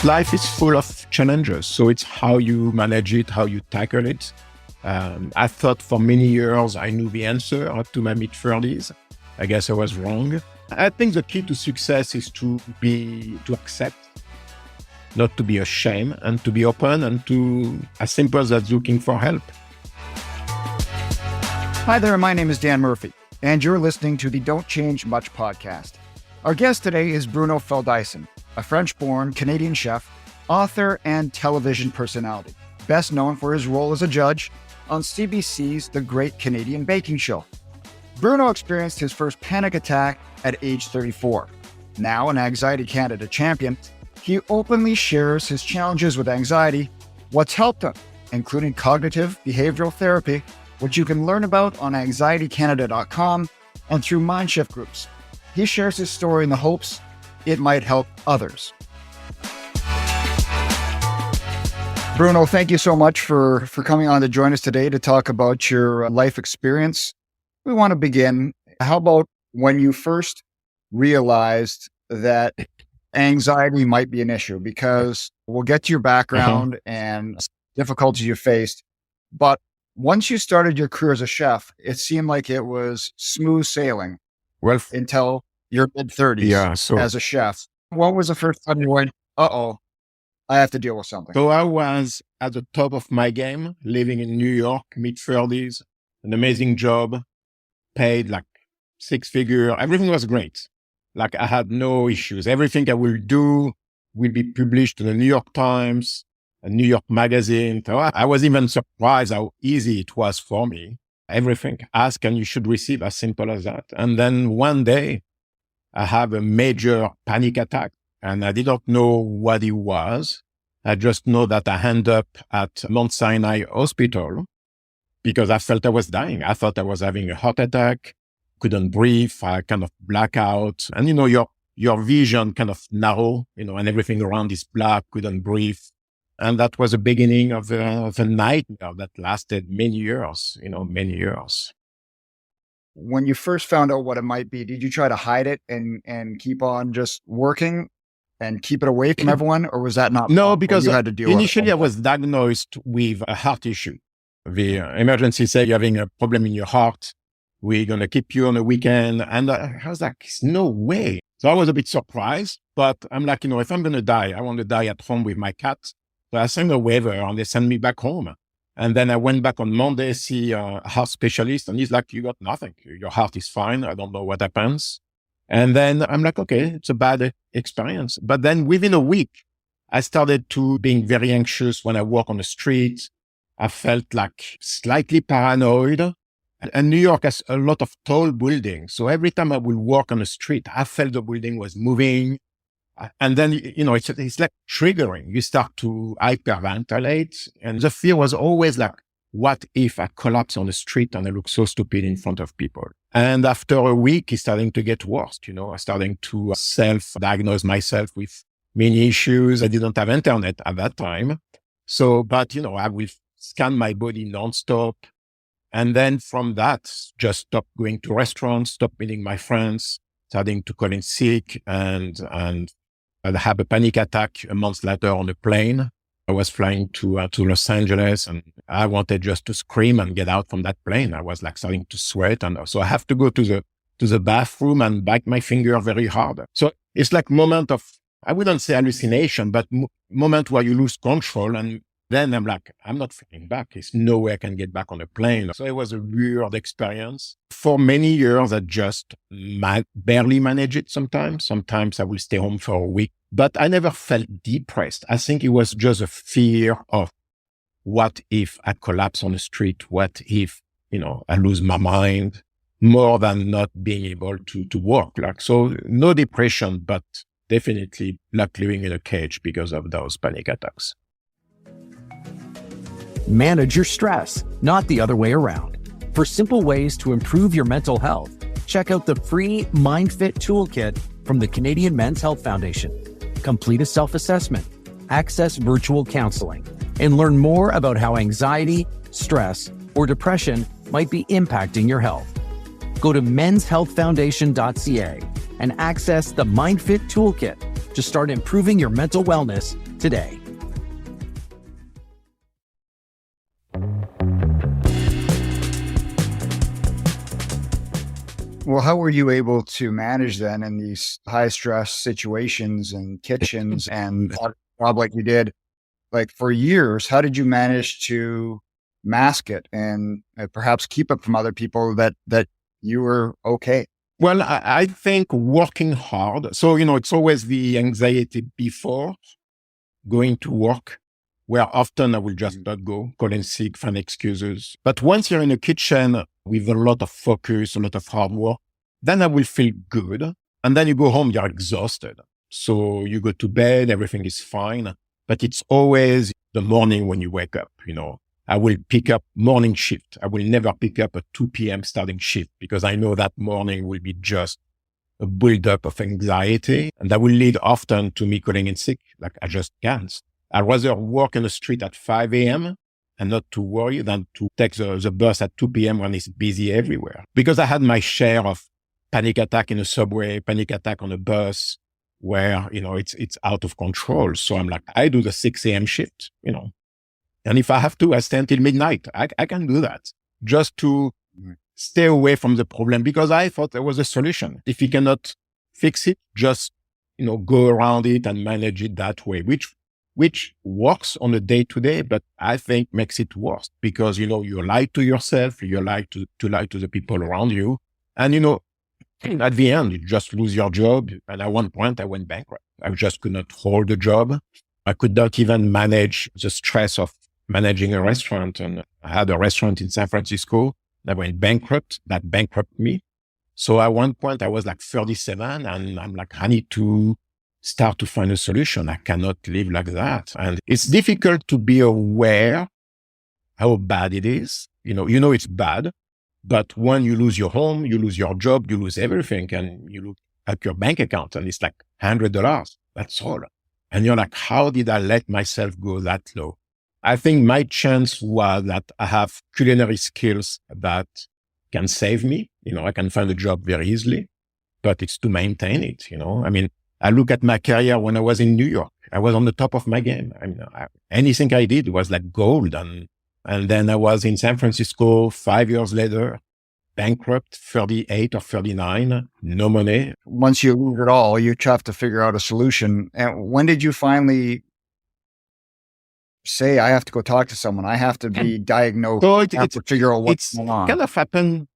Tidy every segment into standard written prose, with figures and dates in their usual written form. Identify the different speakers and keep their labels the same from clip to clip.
Speaker 1: life is full of challenges. So it's how you manage it, how you tackle it. I thought for many years I knew the answer up to my mid-30s. I guess I was wrong. I think the key to success is to accept, not to be ashamed, and to be open, and to, as simple as that, looking for help.
Speaker 2: Hi there, my name is Dan Murphy, and you're listening to the Don't Change Much podcast. Our guest today is Bruno Feldeisen, a French-born Canadian chef, author, and television personality, best known for his role as a judge on CBC's The Great Canadian Baking Show. Bruno experienced his first panic attack at age 34. Now an Anxiety Canada champion, he openly shares his challenges with anxiety, what's helped him, including cognitive behavioral therapy, which you can learn about on anxietycanada.com and through Mindshift groups. He shares his story in the hopes it might help others. Bruno, thank you so much for coming on to join us today to talk about your life experience. We want to begin. How about when you first realized that anxiety might be an issue? Because we'll get to your background and difficulties you faced. But once you started your career as a chef, it seemed like it was smooth sailing until your mid-30s as a chef. What was the first time you went, I have to deal with something?
Speaker 1: So I was at the top of my game, living in New York, mid-30s, an amazing job, paid like six-figure. Everything was great. Like I had no issues. Everything I will do will be published in the New York Times, a New York magazine. So I was even surprised how easy it was for me. Everything, ask and you should receive, as simple as that. And then one day I have a major panic attack and I did not know what it was. I just know that I ended up at Mount Sinai Hospital because I felt I was dying. I thought I was having a heart attack, couldn't breathe, I kind of black out. And your vision kind of narrow, and everything around is black, couldn't breathe. And that was the beginning of a nightmare that lasted many years, many years.
Speaker 2: When you first found out what it might be, did you try to hide it and keep on just working and keep it away from everyone? Or was that not?
Speaker 1: No, because
Speaker 2: you had to deal
Speaker 1: initially I was diagnosed with a heart issue. The emergency said, you're having a problem in your heart. We're going to keep you on a weekend. And I was like, no way. So I was a bit surprised, but I'm like, if I'm going to die, I want to die at home with my cat. So I signed a waiver and they sent me back home. And then I went back on Monday, see a heart specialist, and he's like, you got nothing. Your heart is fine. I don't know what happens. And then I'm like, okay, it's a bad experience. But then within a week, I started to being very anxious when I walk on the street. I felt like slightly paranoid. And New York has a lot of tall buildings. So every time I would walk on the street, I felt the building was moving. And then, it's like triggering. You start to hyperventilate. And the fear was always like, what if I collapse on the street and I look so stupid in front of people? And after a week, it's starting to get worse. I'm starting to self-diagnose myself with many issues. I didn't have internet at that time. So, but, I will scan my body nonstop. And then from that, just stop going to restaurants, stop meeting my friends, starting to call in sick and I had a panic attack a month later on a plane. I was flying to Los Angeles and I wanted just to scream and get out from that plane. I was like starting to sweat. And so I have to go to the bathroom and bite my finger very hard. So it's like moment of, I wouldn't say hallucination, but moment where you lose control. And then I'm like, I'm not flying back. There's no way I can get back on a plane. So it was a weird experience. For many years, I just barely manage it sometimes. Sometimes I will stay home for a week, but I never felt depressed. I think it was just a fear of what if I collapse on the street? What if, I lose my mind more than not being able to walk? So no depression, but definitely like living in a cage because of those panic attacks.
Speaker 3: Manage your stress, not the other way around. For simple ways to improve your mental health, check out the free MindFit Toolkit from the Canadian Men's Health Foundation. Complete a self-assessment, access virtual counseling, and learn more about how anxiety, stress, or depression might be impacting your health. Go to menshealthfoundation.ca and access the MindFit Toolkit to start improving your mental wellness today.
Speaker 2: Well, how were you able to manage then in these high stress situations and kitchens and a job like you did, like for years? How did you manage to mask it and perhaps keep it from other people that you were okay?
Speaker 1: Well, I think working hard. So, it's always the anxiety before going to work, where often I will just not go, call in sick, find excuses. But once you're in a kitchen with a lot of focus, a lot of hard work, then I will feel good. And then you go home, you're exhausted. So you go to bed, everything is fine. But it's always the morning when you wake up, I will pick up morning shift. I will never pick up a 2 p.m. starting shift because I know that morning will be just a build-up of anxiety. And that will lead often to me calling in sick, like I just can't. I'd rather work in the street at 5 a.m. and not to worry than to take the bus at 2 p.m. when it's busy everywhere. Because I had my share of panic attack in a subway, panic attack on a bus where, it's out of control. So I'm like, I do the 6 a.m. shift, And if I have to, I stay until midnight. I can do that just to stay away from the problem because I thought there was a solution. If you cannot fix it, just, go around it and manage it that way, which works on a day to day, but I think makes it worse because, you lie to yourself, you lie to lie to the people around you. And, at the end, you just lose your job. And at one point I went bankrupt. I just could not hold the job. I could not even manage the stress of managing a restaurant. And I had a restaurant in San Francisco that went bankrupt, that bankrupted me. So at one point I was like 37 and I'm like, I need to start to find a solution. I cannot live like that. And it's difficult to be aware how bad it is. It's bad, but when you lose your home, you lose your job, you lose everything and you look at your bank account and it's like $100. That's all. And you're like, how did I let myself go that low? I think my chance was that I have culinary skills that can save me. I can find a job very easily, but it's to maintain it. I look at my career when I was in New York. I was on the top of my game. Anything I did was like gold. And then I was in San Francisco 5 years later, bankrupt, 38 or 39, no money.
Speaker 2: Once you lose it all, you have to figure out a solution. And when did you finally say, I have to go talk to someone, I have to be diagnosed,
Speaker 1: so
Speaker 2: I have to figure out what's going on?
Speaker 1: Kind of happened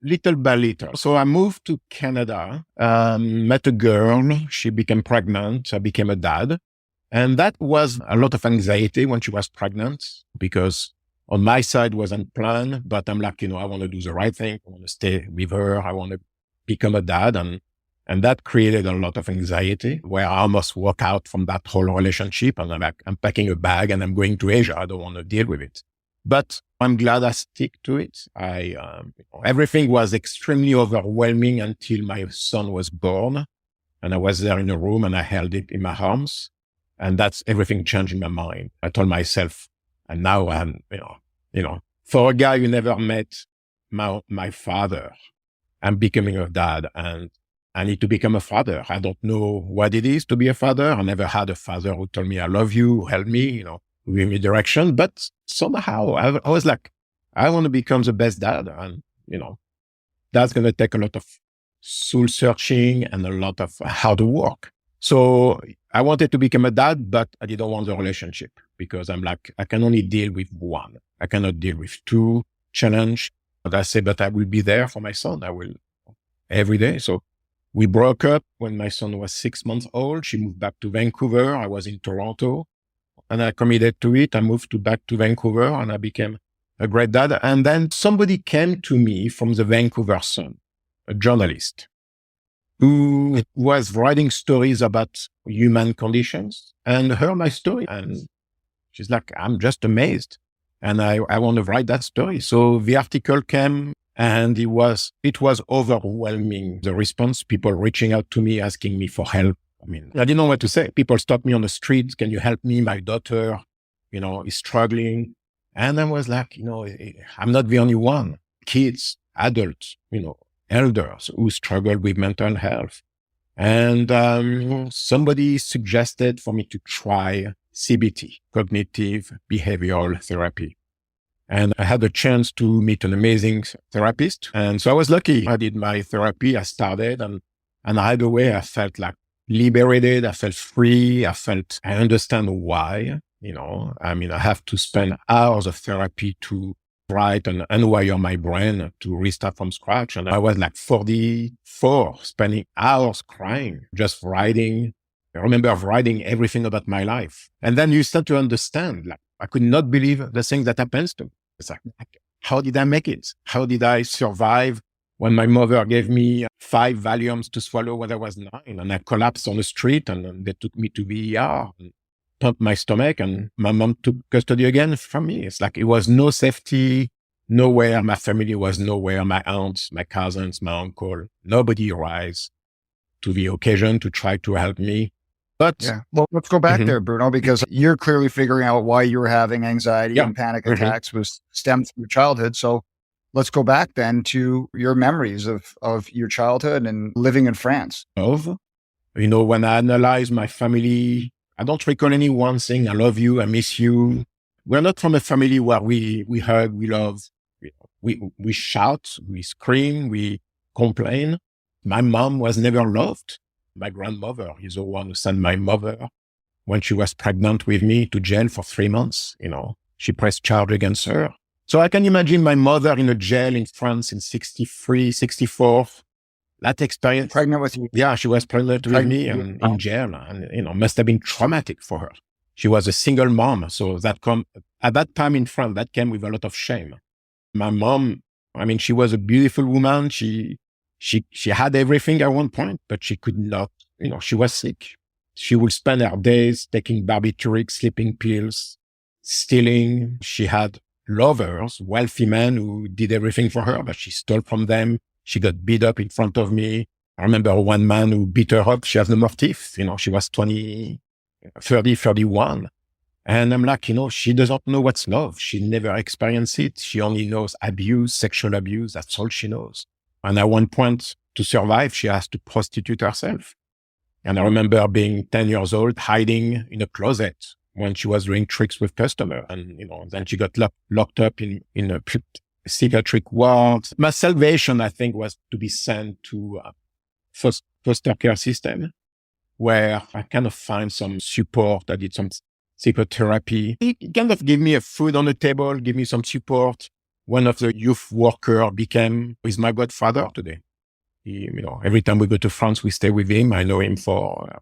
Speaker 1: little by little. So I moved to Canada, met a girl, she became pregnant, I became a dad. And that was a lot of anxiety when she was pregnant because on my side was unplanned, but I'm like, I want to do the right thing. I want to stay with her. I want to become a dad. And that created a lot of anxiety where I almost walk out from that whole relationship. And I'm like, I'm packing a bag and I'm going to Asia. I don't want to deal with it. But I'm glad I stick to it. Everything was extremely overwhelming until my son was born. And I was there in a room and I held it in my arms. And that's everything changed in my mind. I told myself, and now I'm, for a guy who never met my father, I'm becoming a dad and I need to become a father. I don't know what it is to be a father. I never had a father who told me, I love you, help me, give me direction. But somehow I was like, I want to become the best dad. And, that's going to take a lot of soul searching and a lot of hard work. So I wanted to become a dad, but I didn't want the relationship because I'm like, I can only deal with one. I cannot deal with two challenge. But I say, but I will be there for my son. I will every day. So we broke up when my son was 6 months old. She moved back to Vancouver. I was in Toronto and I committed to it. I moved back to Vancouver and I became a great dad. And then somebody came to me from the Vancouver Sun, a journalist who was writing stories about human conditions and heard my story. And she's like, I'm just amazed. And I want to write that story. So the article came and it was overwhelming. The response, people reaching out to me, asking me for help. I didn't know what to say. People stopped me on the street. Can you help me? My daughter, is struggling. And I was like, I'm not the only one. Kids, adults, elders who struggle with mental health. And somebody suggested for me to try CBT, cognitive behavioral therapy. And I had a chance to meet an amazing therapist. And so I was lucky. I did my therapy. I started and right away I felt like liberated. I felt free. I understand why, I have to spend hours of therapy to write and unwire my brain to restart from scratch. And I was like 44, spending hours crying, just writing. I remember writing everything about my life. And then you start to understand, like, I could not believe the thing that happens to me. It's like, how did I make it? How did I survive when my mother gave me 5 Valiums to swallow when I was 9 and I collapsed on the street and they took me to the ER and pumped my stomach and my mom took custody again from me. It's like, it was no safety, nowhere. My family was nowhere. My aunts, my cousins, my uncle, nobody rise to the occasion to try to help me. But
Speaker 2: yeah, well, let's go back there, Bruno, because you're clearly figuring out why you were having anxiety and panic attacks was stemmed from your childhood. So let's go back then to your memories of your childhood and living in France.
Speaker 1: When I analyze my family, I don't recall anyone saying, I love you, I miss you. We're not from a family where we hug, we love, we shout, we scream, we complain. My mom was never loved. My grandmother is the one who sent my mother when she was pregnant with me to jail for 3 months. She pressed charge against her. So I can imagine my mother in a jail in France in 63, 64. That experience.
Speaker 2: Pregnant with you?
Speaker 1: Yeah, she was pregnant with me and in jail and, must have been traumatic for her. She was a single mom. So at that time in France, that came with a lot of shame. My mom, she was a beautiful woman. She had everything at one point, but she could not, she was sick. She would spend her days taking barbituric, sleeping pills, stealing. She had lovers, wealthy men who did everything for her, but she stole from them. She got beat up in front of me. I remember one man who beat her up. She has no more teeth. She was 30, 31. And I'm like, she doesn't know what's love. She never experienced it. She only knows abuse, sexual abuse. That's all she knows. And at one point, to survive, she has to prostitute herself. And I remember being 10 years old, hiding in a closet when she was doing tricks with customers. And, then she got locked up in a psychiatric ward. My salvation, I think, was to be sent to a foster care system where I kind of find some support. I did some psychotherapy. He kind of gave me a food on the table, give me some support. One of the youth worker is my godfather today. Every time we go to France, we stay with him. I know him for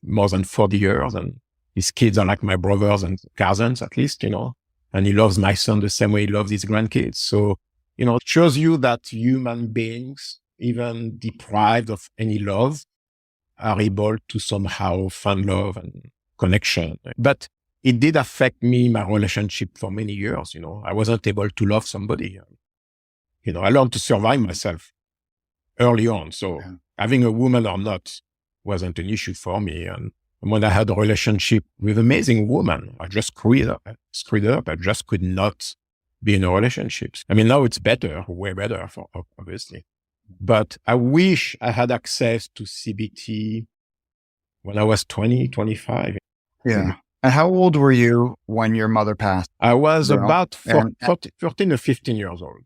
Speaker 1: more than 40 years and his kids are like my brothers and cousins, at least, and he loves my son the same way he loves his grandkids. So, it shows you that human beings, even deprived of any love, are able to somehow find love and connection. But it did affect me, my relationship for many years. I wasn't able to love somebody. I learned to survive myself early on. So having a woman or not wasn't an issue for me. And when I had a relationship with an amazing woman, I just screwed up. I just could not be in a relationship. Now it's better, way better, obviously. But I wish I had access to CBT when I was 20, 25.
Speaker 2: Yeah. And how old were you when your mother passed?
Speaker 1: I was about 14 or 15 years old,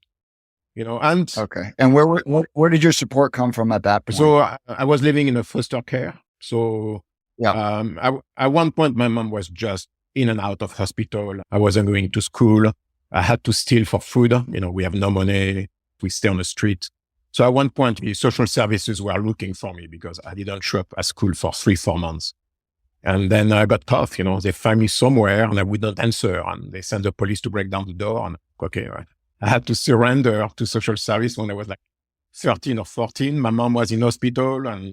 Speaker 1: and.
Speaker 2: Okay. And where did your support come from at that point?
Speaker 1: So I was living in a foster care. So at one point, my mom was just in and out of hospital. I wasn't going to school. I had to steal for food. We have no money. We stay on the street. So at one point, the social services were looking for me because I didn't show up at school for 3-4 months. And then I got tough, they find me somewhere and I wouldn't answer. And they send the police to break down the door. And right. I had to surrender to social service when I was like 13 or 14. My mom was in hospital and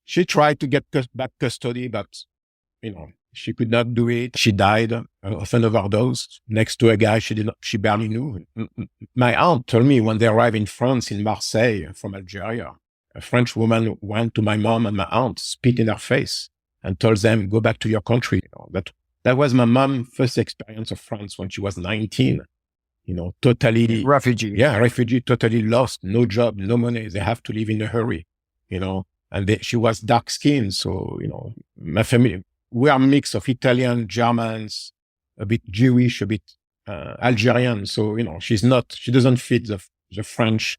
Speaker 1: she tried to get back custody, but, she could not do it. She died of an overdose next to a guy she barely knew. My aunt told me when they arrived in France, in Marseille from Algeria, a French woman went to my mom and my aunt, spit in her face, and told them, go back to your country. That was my mom's first experience of France when she was 19. Totally.
Speaker 2: Refugee.
Speaker 1: Yeah, refugee, totally lost, no job, no money. They have to live in a hurry, and she was dark skinned. So, my family, we are a mix of Italian, Germans, a bit Jewish, a bit Algerian. So, she doesn't fit the French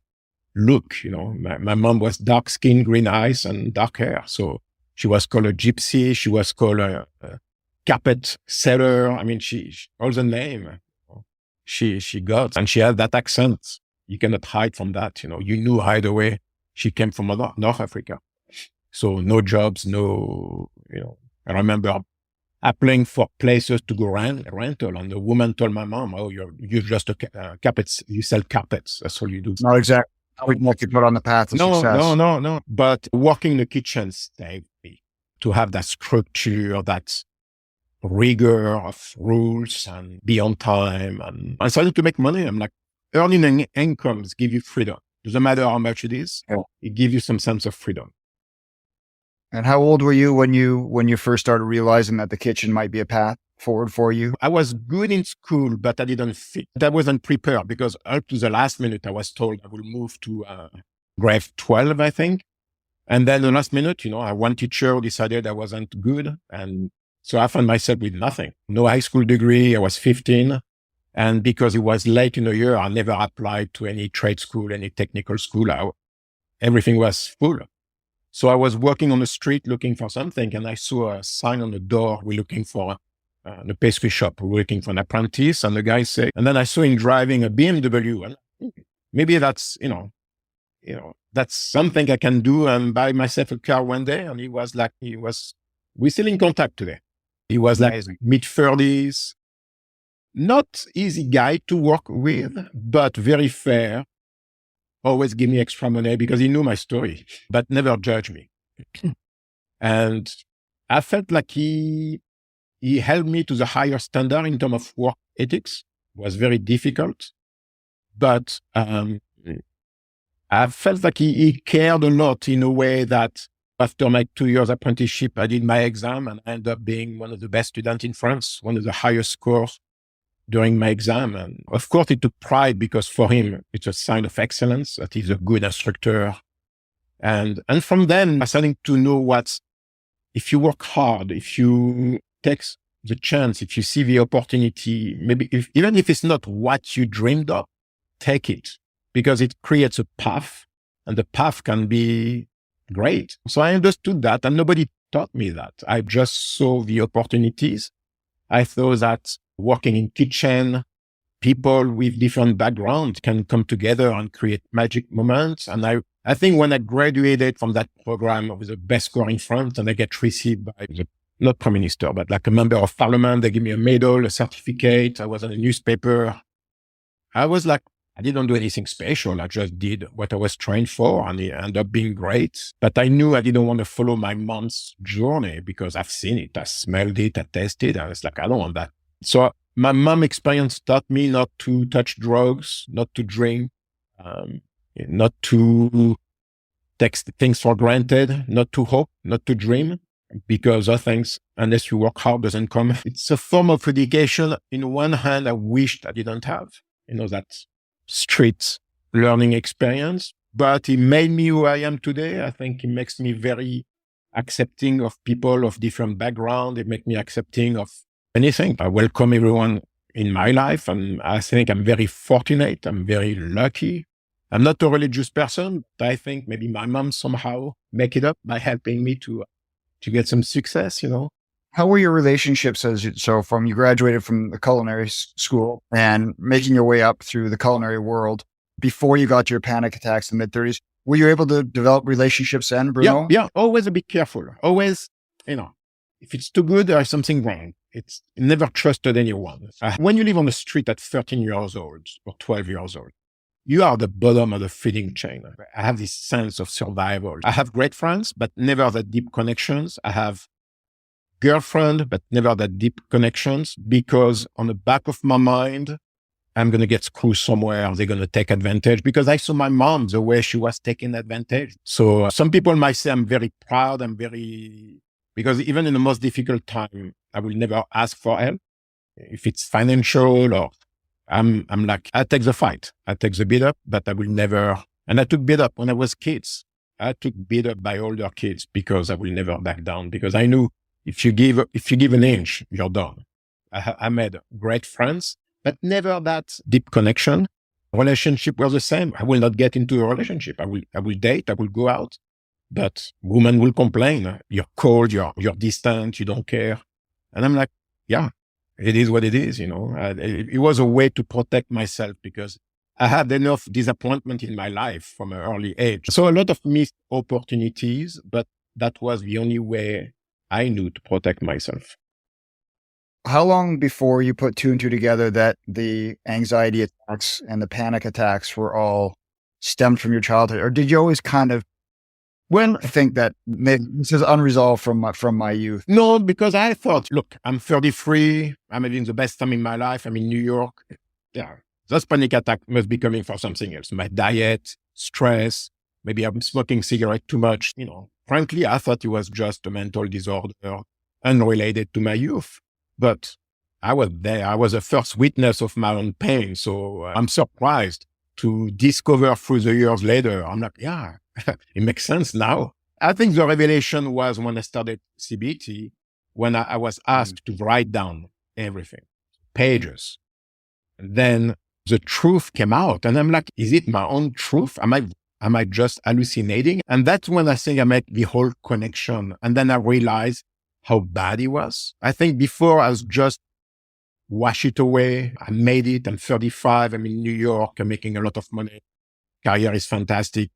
Speaker 1: look. My mom was dark skin, green eyes, and dark hair. So she was called a gypsy. She was called a carpet seller. I mean, she all the name she got, and she had that accent. You cannot hide from that. You knew right away she came from North Africa. So no jobs, I remember applying for places to go rental, and the woman told my mom, "Oh, you're just carpets. You sell carpets. That's all you do."
Speaker 2: Not exactly how we get put on the path of success.
Speaker 1: No. But working in the kitchen saved me to have that structure, that rigor of rules, and be on time. And I started to make money. I'm like, earning incomes give you freedom. Doesn't matter how much it is.
Speaker 2: Yeah.
Speaker 1: It gives you some sense of freedom.
Speaker 2: And how old were you when you first started realizing that the kitchen might be a path forward for you?
Speaker 1: I was good in school, but I didn't fit. I wasn't prepared because up to the last minute, I was told I will move to grade 12, I think. And then the last minute, one teacher decided I wasn't good. And so I found myself with nothing. No high school degree. I was 15. And because it was late in the year, I never applied to any trade school, any technical school. Everything was full. So I was walking on the street looking for something, and I saw a sign on the door. We're looking for the pastry shop. We're looking for an apprentice. And the guy said, and then I saw him driving a BMW, and maybe that's, that's something I can do and buy myself a car one day. And we're still in contact today. He was like mid-30s, not easy guy to work with, but very fair. Always give me extra money because he knew my story, but never judged me. And I felt like he held me to the higher standard in terms of work ethics. It was very difficult, but I felt like he cared a lot in a way that after my 2 years apprenticeship, I did my exam and I ended up being one of the best students in France, one of the highest scores during my exam. And of course, he took pride because for him, it's a sign of excellence that he's a good instructor. And from then, I started to know if you work hard, if you take the chance, if you see the opportunity, maybe even if it's not what you dreamed of, take it because it creates a path and the path can be great. So I understood that and nobody taught me that. I just saw the opportunities. I thought that working in kitchen, people with different backgrounds can come together and create magic moments. And I think when I graduated from that program, I was the best score in France and I get received by not prime minister, but like a member of parliament. They give me a medal, a certificate. I was in a newspaper. I was like, I didn't do anything special. I just did what I was trained for and it ended up being great. But I knew I didn't want to follow my mom's journey because I've seen it. I smelled it. I tasted it. I was like, I don't want that. So my mom experience taught me not to touch drugs, not to drink, not to take things for granted, not to hope, not to dream, because those things, unless you work hard, doesn't come. It's a form of education. In one hand, I wished I didn't have, that street learning experience, but it made me who I am today. I think it makes me very accepting of people of different backgrounds. It makes me accepting of anything. I welcome everyone in my life, and I think I'm very fortunate. I'm very lucky. I'm not a religious person, but I think maybe my mom somehow make it up by helping me to get some success,
Speaker 2: How were your relationships from you graduated from the culinary school and making your way up through the culinary world before you got your panic attacks in the mid-30s? Were you able to develop relationships then, Bruno?
Speaker 1: Yeah. Always a bit careful. Always, if it's too good, there's something wrong. It's never trusted anyone. When you live on the street at 13 years old or 12 years old, you are the bottom of the feeding chain. I have this sense of survival. I have great friends, but never that deep connections. I have girlfriend, but never that deep connections because on the back of my mind, I'm going to get screwed somewhere. They're going to take advantage because I saw my mom, the way she was taking advantage. So some people might say I'm very proud. Because even in the most difficult time, I will never ask for help. If it's financial or I'm like, I take the fight. I take the beat up, but I will never. And I took beat up when I was kids. I took beat up by older kids because I will never back down because I knew If you give an inch, you're done. I made great friends, but never that deep connection. Relationship was the same. I will not get into a relationship. I will date. I will go out, but women will complain. You're cold. You're distant. You don't care. And I'm like, yeah, it is what it is. It was a way to protect myself because I had enough disappointment in my life from an early age. So a lot of missed opportunities, but that was the only way I knew to protect myself.
Speaker 2: How long before you put two and two together that the anxiety attacks and the panic attacks were all stemmed from your childhood? Or did you always kind of think that maybe this is unresolved from my youth?
Speaker 1: No, because I thought, look, I'm 33. I'm having the best time in my life. I'm in New York. Yeah, those panic attack must be coming for something else. My diet, stress, maybe I'm smoking cigarette too much. Frankly, I thought it was just a mental disorder unrelated to my youth. But I was there. I was the first witness of my own pain. So I'm surprised to discover through the years later. I'm like, yeah, it makes sense now. I think the revelation was when I started CBT, when I was asked to write down everything, pages. And then the truth came out. And I'm like, is it my own truth? Am I just hallucinating? And that's when I think I made the whole connection. And then I realized how bad it was. I think before I was just wash it away. I made it. I'm 35. I'm in New York. I'm making a lot of money. Career is fantastic.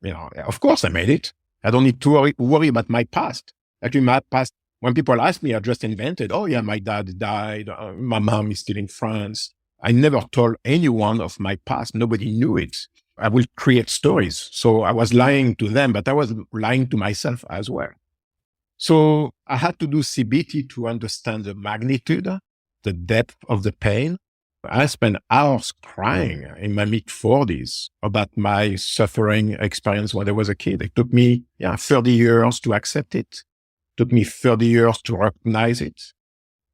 Speaker 1: Of course I made it. I don't need to worry about my past. Actually, my past, when people ask me, I just invented, oh yeah, my dad died. My mom is still in France. I never told anyone of my past. Nobody knew it. I will create stories. So I was lying to them, but I was lying to myself as well. So I had to do CBT to understand the magnitude, the depth of the pain. I spent hours crying in my mid-40s about my suffering experience when I was a kid. It took me 30 years to accept it. It took me 30 years to recognize it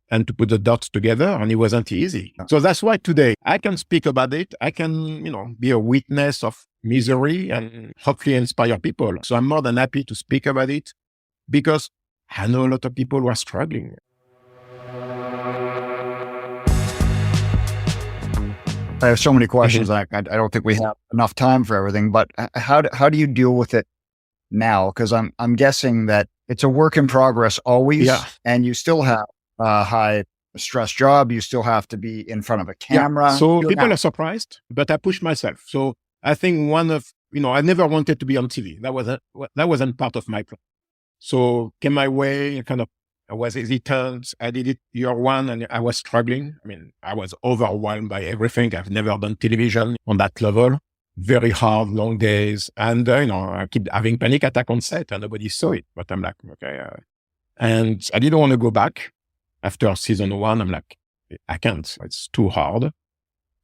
Speaker 1: and to put the dots together, and it wasn't easy. So that's why today I can speak about it. I can, be a witness of misery and hopefully inspire people. So I'm more than happy to speak about it because I know a lot of people who are struggling.
Speaker 2: I have so many questions. I don't think we have enough time for everything, but how do you deal with it now? Because I'm guessing that it's a work in progress always, and you still have a high stress job. You still have to be in front of a camera.
Speaker 1: Yeah. So people are surprised, but I push myself. So I think I never wanted to be on TV. That wasn't part of my plan. So came my way, I was hesitant. I did it year one and I was struggling. I was overwhelmed by everything. I've never done television on that level. Very hard, long days. And, I keep having panic attack on set and nobody saw it. But I'm like, okay. And I didn't want to go back. After season one, I'm like, I can't. It's too hard.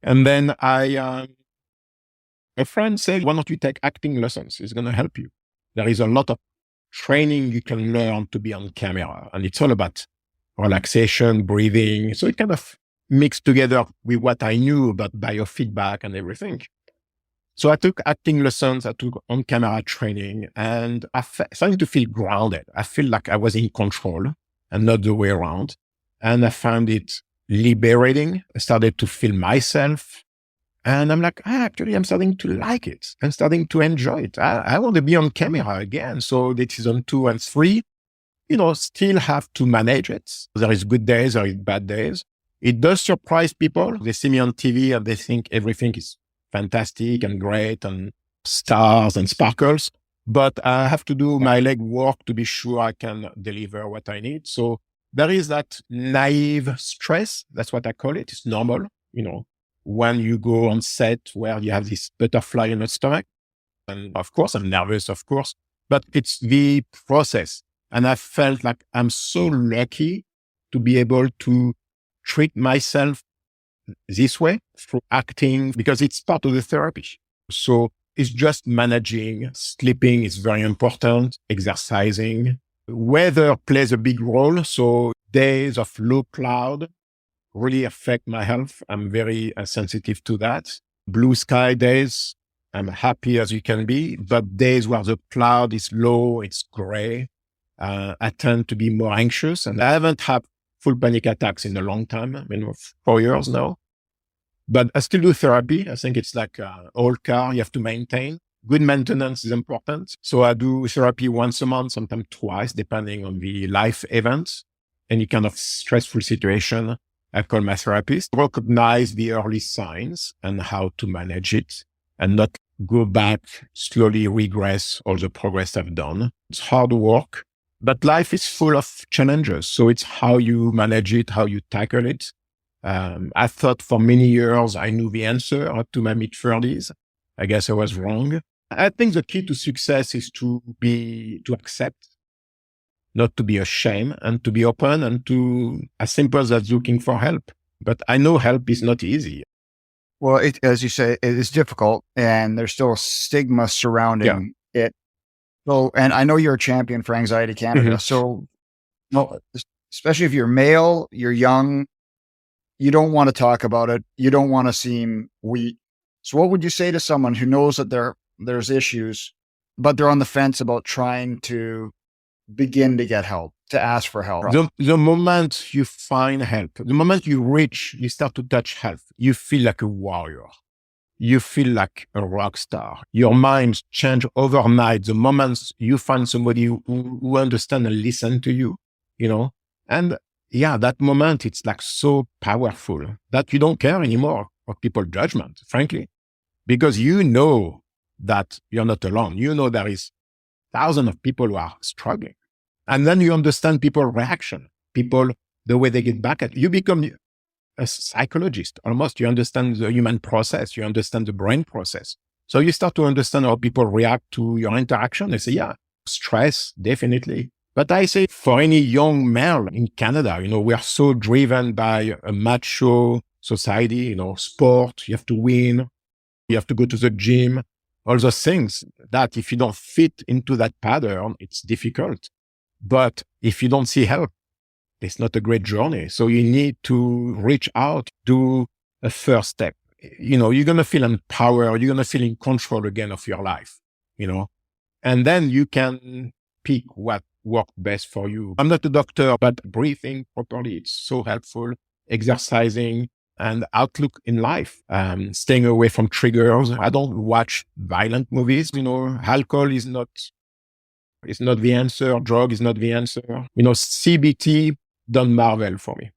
Speaker 1: And then a friend said, why don't you take acting lessons? It's going to help you. There is a lot of training you can learn to be on camera. And it's all about relaxation, breathing. So it kind of mixed together with what I knew about biofeedback and everything. So I took acting lessons, I took on-camera training, and I started to feel grounded. I feel like I was in control and not the way around. And I found it liberating. I started to feel myself. And I'm like, actually, I'm starting to like it. I'm starting to enjoy it. I want to be on camera again. So the season 2 and 3, still have to manage it. There is good days, there is bad days. It does surprise people. They see me on TV and they think everything is fantastic and great and stars and sparkles. But I have to do my legwork to be sure I can deliver what I need. So there is that naive stress. That's what I call it. It's normal, when you go on set where you have this butterfly in the stomach. And of course, I'm nervous, but it's the process. And I felt like I'm so lucky to be able to treat myself this way through acting because it's part of the therapy. So it's just managing. Sleeping is very important. Exercising. Weather plays a big role. So days of low cloud really affect my health. I'm very sensitive to that. Blue sky days, I'm happy as you can be, but days where the cloud is low, it's gray, I tend to be more anxious, and I haven't had full panic attacks in a long time. I mean, 4 years now. But I still do therapy. I think it's like an old car you have to maintain. Good maintenance is important. So I do therapy once a month, sometimes twice, depending on the life events. Any kind of stressful situation, I call my therapist. Recognize the early signs and how to manage it and not go back, slowly regress all the progress I've done. It's hard work, but life is full of challenges. So it's how you manage it, how you tackle it. I thought for many years I knew the answer up to my mid-30s. I guess I was wrong. I think the key to success is to accept, not to be ashamed, and to be open, and to, as simple as looking for help. But I know help is not easy.
Speaker 2: Well, as you say, it is difficult, and there's still a stigma surrounding it. So, and I know you're a champion for Anxiety Canada.
Speaker 1: Mm-hmm.
Speaker 2: So, well, especially if you're male, you're young, you don't want to talk about it. You don't want to seem weak. So what would you say to someone who knows that there's issues, but they're on the fence about trying to begin to get help, to ask for help?
Speaker 1: The moment you find help, the moment you start to touch help, you feel like a warrior. You feel like a rock star. Your mind change overnight. The moment you find somebody who understands and listen to you, and that moment, it's like so powerful that you don't care anymore of people's judgment, frankly, because you know that you're not alone. You know there is thousands of people who are struggling. And then you understand people's reaction, the way they get back at you. You become a psychologist almost. You understand the human process. You understand the brain process. So you start to understand how people react to your interaction. They say, stress, definitely. But I say for any young male in Canada, we are so driven by a macho society, sport, you have to win, you have to go to the gym, all those things that if you don't fit into that pattern, it's difficult. But if you don't see help, it's not a great journey. So you need to reach out, do a first step. You're going to feel empowered. You're going to feel in control again of your life, and then you can pick what works best for you. I'm not a doctor, but breathing properly, it's so helpful. Exercising and outlook in life, staying away from triggers. I don't watch violent movies. Alcohol is not the answer. Drug is not the answer. CBT done marvel for me.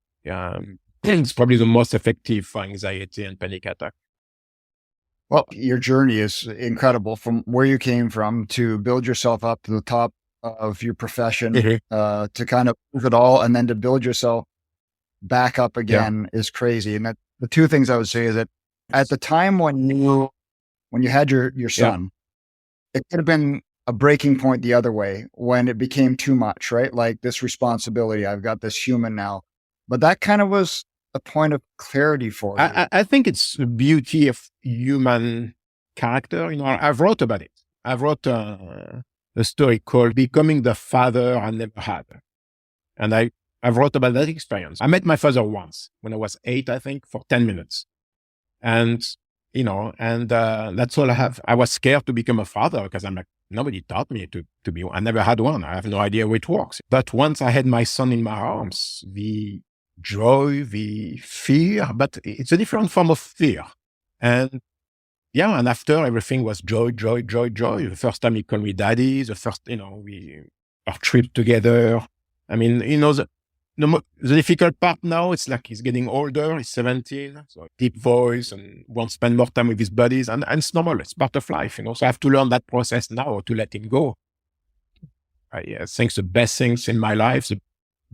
Speaker 1: It's probably the most effective for anxiety and panic attack.
Speaker 2: Well, your journey is incredible from where you came from to build yourself up to the top of your profession, to kind of move it all, and then to build yourself back up again is crazy. And the two things I would say is that at the time when you had your son, it could have been a breaking point the other way when it became too much, right? Like this responsibility, I've got this human now, but that kind of was a point of clarity for you.
Speaker 1: I think it's the beauty of human character. I've wrote about it. I've wrote a story called Becoming the Father I Never Had. And I've wrote about that experience. I met my father once when I was 8, I think, for 10 minutes. And, that's all I have. I was scared to become a father because I'm like, nobody taught me to be one. I never had one. I have no idea how it works. But once I had my son in my arms, the joy, the fear, but it's a different form of fear. And after everything was joy, joy, joy, joy. The first time he called me daddy, the first, our trip together. I mean, the difficult part now, it's like he's getting older, he's 17, so deep voice and won't spend more time with his buddies. And it's normal, it's part of life, So I have to learn that process now to let him go. I think the best things in my life,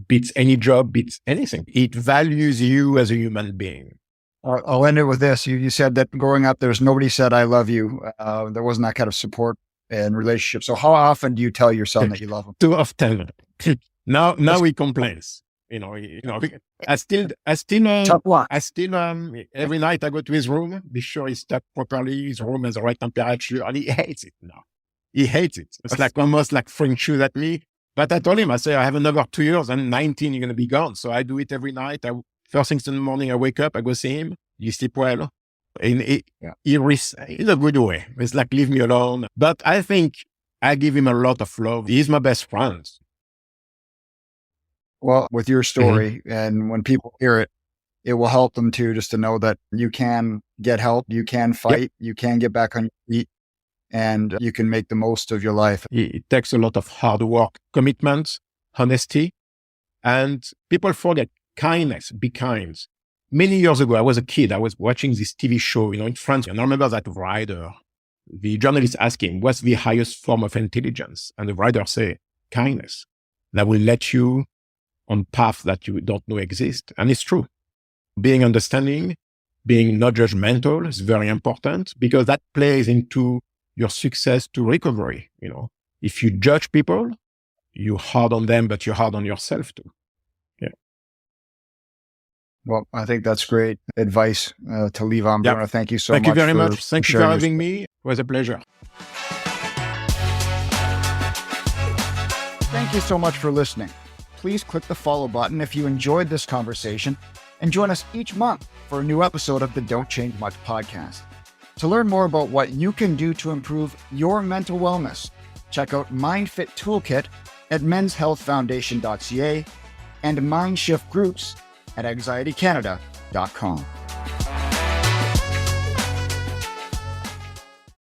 Speaker 1: beats any job, beats anything. It values you as a human being.
Speaker 2: I'll end it with this. You said that growing up, nobody said, I love you. There wasn't that kind of support and relationship. So how often do you tell your son that you love him?
Speaker 1: Too often. Now he complains. I still, every night I go to his room, be sure he's tucked properly, his room has the right temperature, and he hates it now. He hates it. It's like almost like throwing shoes at me. But I told him, I say, I have another 2 years and 19, you're going to be gone. So I do it every night. First things in the morning, I wake up, I go see him. You sleep well? In a good way. It's like, leave me alone. But I think I give him a lot of love. He's my best friend.
Speaker 2: Well, with your story, and when people hear it, it will help them too, just to know that you can get help, you can fight, you can get back on your feet, and you can make the most of your life.
Speaker 1: It takes a lot of hard work, commitment, honesty, and people forget kindness, be kind. Many years ago, I was a kid. I was watching this TV show, in France. And I remember that writer, the journalist asked him, what's the highest form of intelligence? And the writer said, kindness. That will let you on paths that you don't know exist. And it's true. Being understanding, being not judgmental is very important because that plays into your success to recovery. If you judge people, you're hard on them, but you're hard on yourself too. Yeah.
Speaker 2: Well, I think that's great advice to leave on, Bruno. Thank you so much.
Speaker 1: Thank you very much. Thank you for having me. It was a pleasure.
Speaker 2: Thank you so much for listening. Please click the follow button if you enjoyed this conversation and join us each month for a new episode of the Don't Change Much podcast. To learn more about what you can do to improve your mental wellness, check out MindFit Toolkit at menshealthfoundation.ca and MindShift Groups at anxietycanada.com.